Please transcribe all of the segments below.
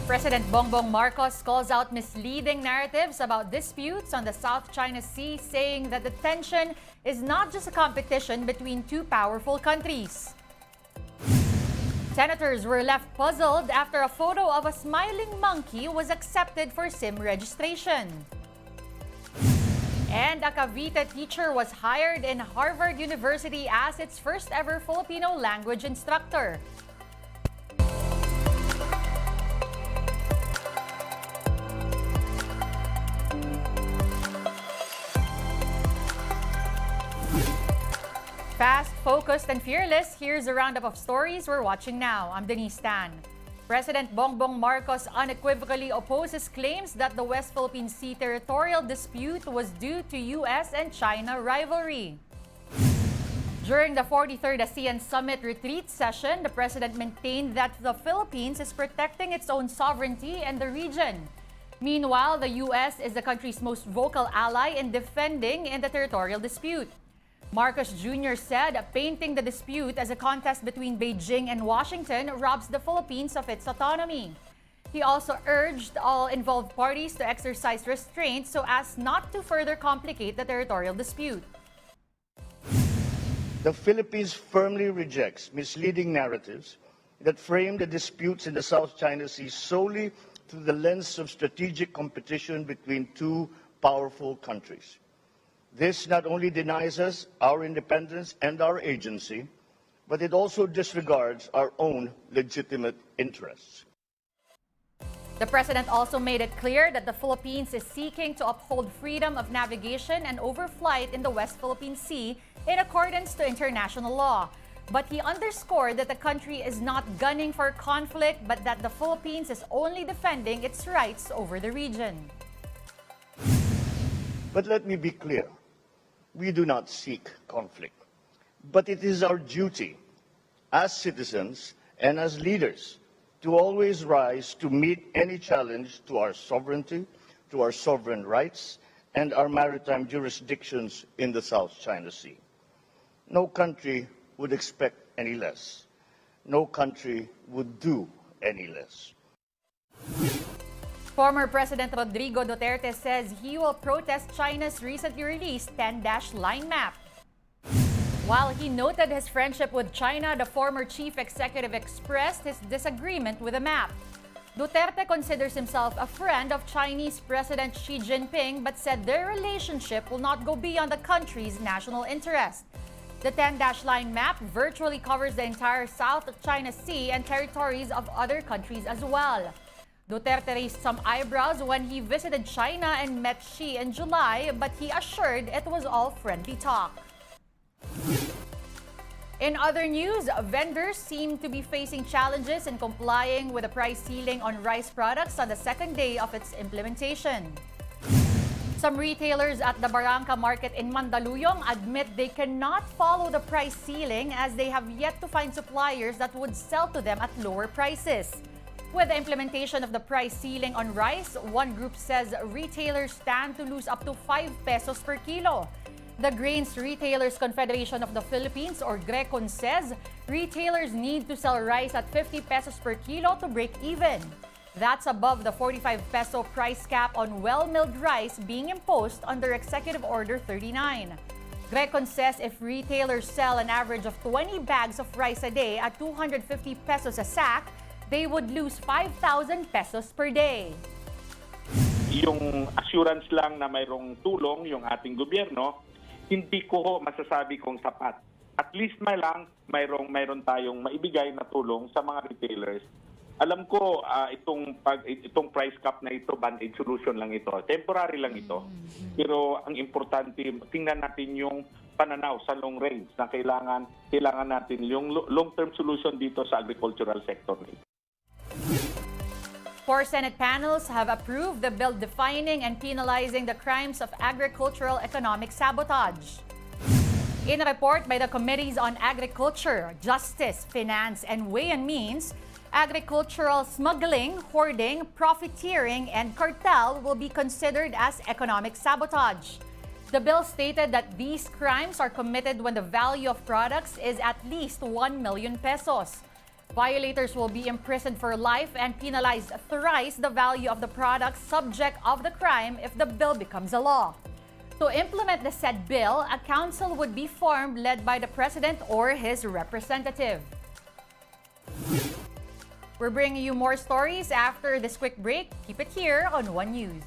President Bongbong Marcos calls out misleading narratives about disputes on the South China Sea, saying that the tension is not just a competition between two powerful countries. Senators were left puzzled after a photo of a smiling monkey was accepted for SIM registration. And a Cavite teacher was hired in Harvard University as its first ever Filipino language instructor. Fast, focused, and fearless, here's a roundup of stories we're watching now. I'm Denise Tan. President Bongbong Marcos unequivocally opposes claims that the West Philippine Sea territorial dispute was due to U.S. and China rivalry. During the 43rd ASEAN Summit retreat session, the president maintained that the Philippines is protecting its own sovereignty and the region. Meanwhile, the U.S. is the country's most vocal ally in defending in the territorial dispute. Marcos Jr. said painting the dispute as a contest between Beijing and Washington robs the Philippines of its autonomy. He also urged all involved parties to exercise restraint so as not to further complicate the territorial dispute. The Philippines firmly rejects misleading narratives that frame the disputes in the South China Sea solely through the lens of strategic competition between two powerful countries. This not only denies us our independence and our agency, but it also disregards our own legitimate interests. The president also made it clear that the Philippines is seeking to uphold freedom of navigation and overflight in the West Philippine Sea in accordance to international law. But he underscored that the country is not gunning for conflict, but that the Philippines is only defending its rights over the region. But let me be clear. We do not seek conflict, but it is our duty as citizens and as leaders to always rise to meet any challenge to our sovereignty, to our sovereign rights, and our maritime jurisdictions in the South China Sea. No country would expect any less. No country would do any less. Former President Rodrigo Duterte says he will protest China's recently released 10-line map. While he noted his friendship with China, the former chief executive expressed his disagreement with the map. Duterte considers himself a friend of Chinese President Xi Jinping, but said their relationship will not go beyond the country's national interest. The 10-line map virtually covers the entire South China Sea and territories of other countries as well. Duterte raised some eyebrows when he visited China and met Xi in July, but he assured it was all friendly talk. In other news, vendors seem to be facing challenges in complying with the price ceiling on rice products on the second day of its implementation. Some retailers at the Barangka Market in Mandaluyong admit they cannot follow the price ceiling as they have yet to find suppliers that would sell to them at lower prices. With the implementation of the price ceiling on rice, one group says retailers stand to lose up to 5 pesos per kilo. The Grains Retailers Confederation of the Philippines, or GRECON, says retailers need to sell rice at 50 pesos per kilo to break even. That's above the 45 peso price cap on well-milled rice being imposed under Executive Order 39. GRECON says if retailers sell an average of 20 bags of rice a day at 250 pesos a sack, they would lose 5,000 pesos per day. Yung assurance lang na mayroong tulong yung ating gobyerno, hindi ko masasabi kung sapat. At least mayroon tayong maibigay na tulong sa mga retailers. Alam ko itong price cap na ito, band-aid solution lang ito. Temporary lang ito. Pero ang importante, tingnan natin yung pananaw sa long range na kailangan natin yung long-term solution dito sa agricultural sector nito. 4 Senate panels have approved the bill defining and penalizing the crimes of agricultural economic sabotage. In a report by the Committees on Agriculture, Justice, Finance, and Way and Means, agricultural smuggling, hoarding, profiteering, and cartel will be considered as economic sabotage. The bill stated that these crimes are committed when the value of products is at least 1 million pesos. Violators will be imprisoned for life and penalized thrice the value of the product subject of the crime if the bill becomes a law. To implement the said bill, a council would be formed led by the president or his representative. We're bringing you more stories after this quick break. Keep it here on One News.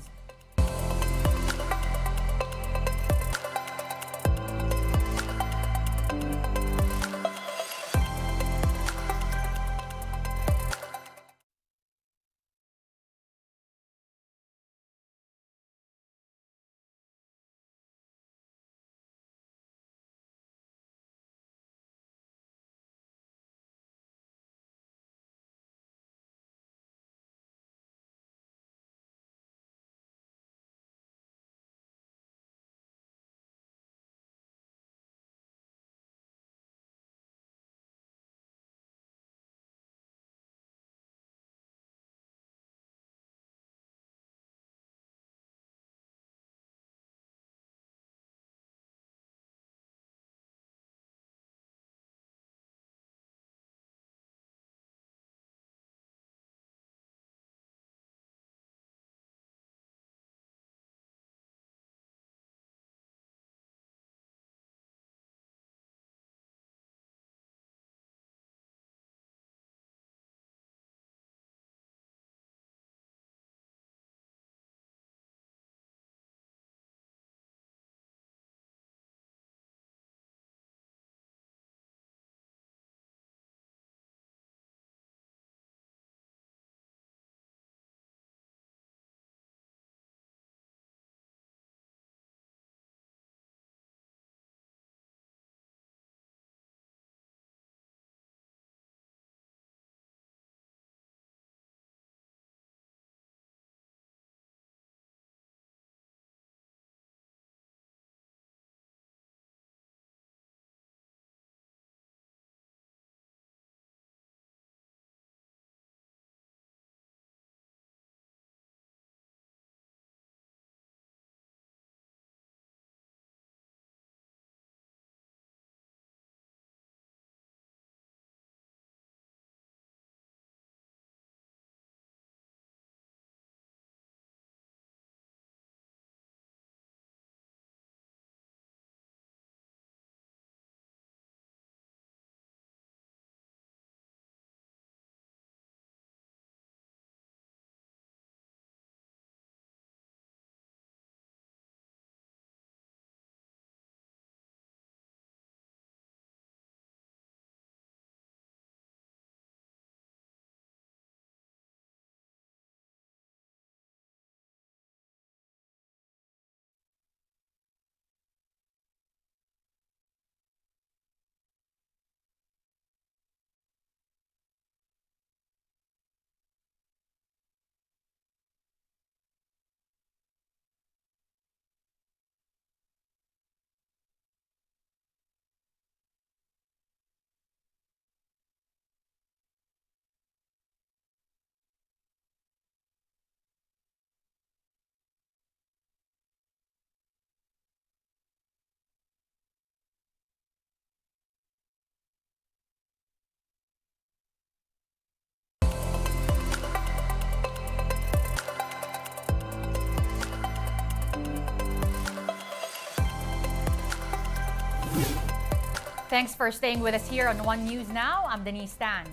Thanks for staying with us here on One News Now. I'm Denise Tan.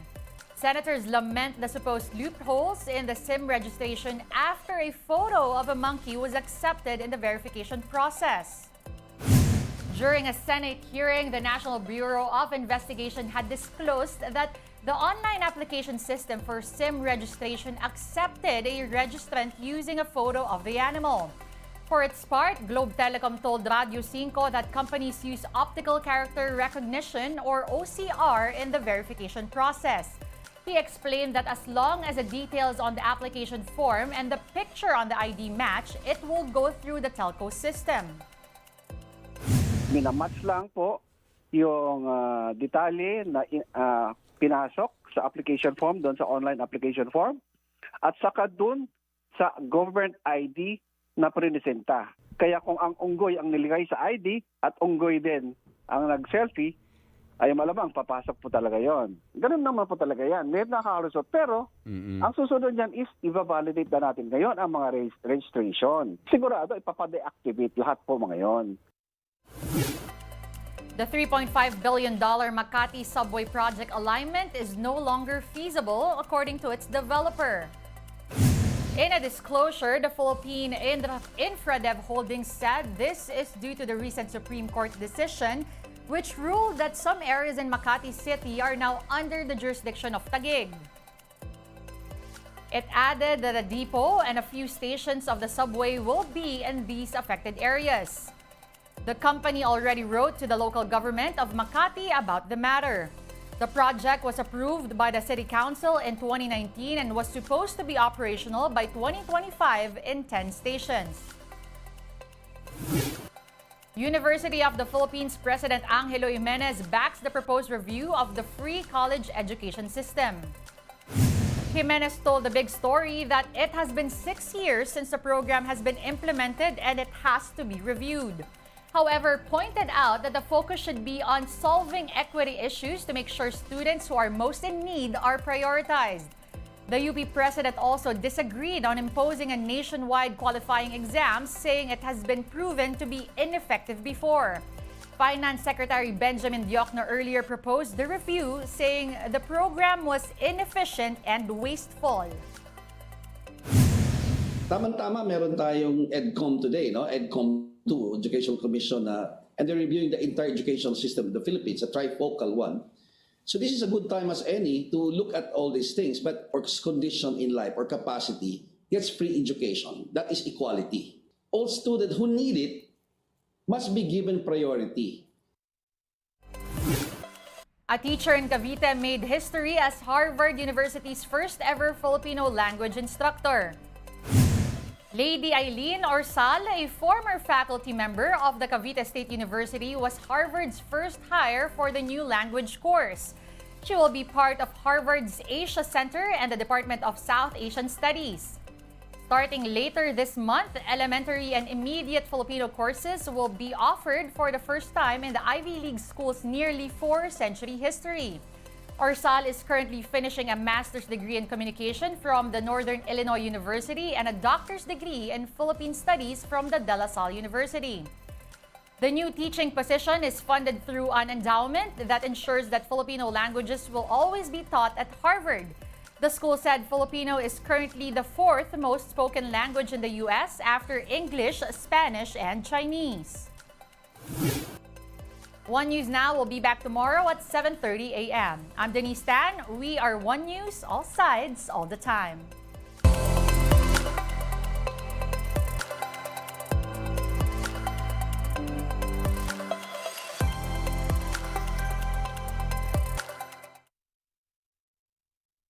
Senators lament the supposed loopholes in the SIM registration after a photo of a monkey was accepted in the verification process. During a Senate hearing, the National Bureau of Investigation had disclosed that the online application system for SIM registration accepted a registrant using a photo of the animal. For its part, Globe Telecom told Radio 5 that companies use optical character recognition or OCR in the verification process. He explained that as long as the details on the application form and the picture on the ID match, it will go through the telco system. Minamatch lang po yung detalye na pinasok sa application form, doon sa online application form, at saka doon sa government ID na presenta. Kaya kung ang unggoy ang nilagay sa ID at unggoy din ang nag-selfie, ay malamang papasok po talaga yon. Ganun naman po talaga yan. May nakakalusot. Pero ang susunod yan is i-validate na natin ngayon ang mga registration. Sigurado ipapa-deactivate lahat po mga yon. The $3.5 billion Makati Subway project alignment is no longer feasible, according to its developer. In a disclosure, the Philippine Infradev Holdings said this is due to the recent Supreme Court decision which ruled that some areas in Makati City are now under the jurisdiction of Taguig. It added that a depot and a few stations of the subway will be in these affected areas. The company already wrote to the local government of Makati about the matter. The project was approved by the City Council in 2019 and was supposed to be operational by 2025 in 10 stations. University of the Philippines President Angelo Jimenez backs the proposed review of the free college education system. Jimenez told The Big Story that it has been 6 years since the program has been implemented and it has to be reviewed. However, pointed out that the focus should be on solving equity issues to make sure students who are most in need are prioritized. The UP president also disagreed on imposing a nationwide qualifying exam, saying it has been proven to be ineffective before. Finance Secretary Benjamin Diokno earlier proposed the review, saying the program was inefficient and wasteful. Tama-tama, meron tayong EDCOM today, no? EDCOM 2, Education Commission, and they're reviewing the entire education system in the Philippines, a trifocal one. So this is a good time as any to look at all these things, but or condition in life or capacity gets free education. That is equality. All students who need it must be given priority. A teacher in Cavite made history as Harvard University's first ever Filipino language instructor. Lady Eileen Orsal, a former faculty member of the Cavite State University, was Harvard's first hire for the new language course. She will be part of Harvard's Asia Center and the Department of South Asian Studies. Starting later this month, elementary and immediate Filipino courses will be offered for the first time in the Ivy League school's nearly 4-century history. Orsal is currently finishing a master's degree in communication from the Northern Illinois University and a doctor's degree in Philippine Studies from the De La Salle University. The new teaching position is funded through an endowment that ensures that Filipino languages will always be taught at Harvard. The school said Filipino is currently the 4th most spoken language in the U.S. after English, Spanish, and Chinese. One News Now will be back tomorrow at 7:30 a.m. I'm Denise Tan. We are One News, all sides, all the time.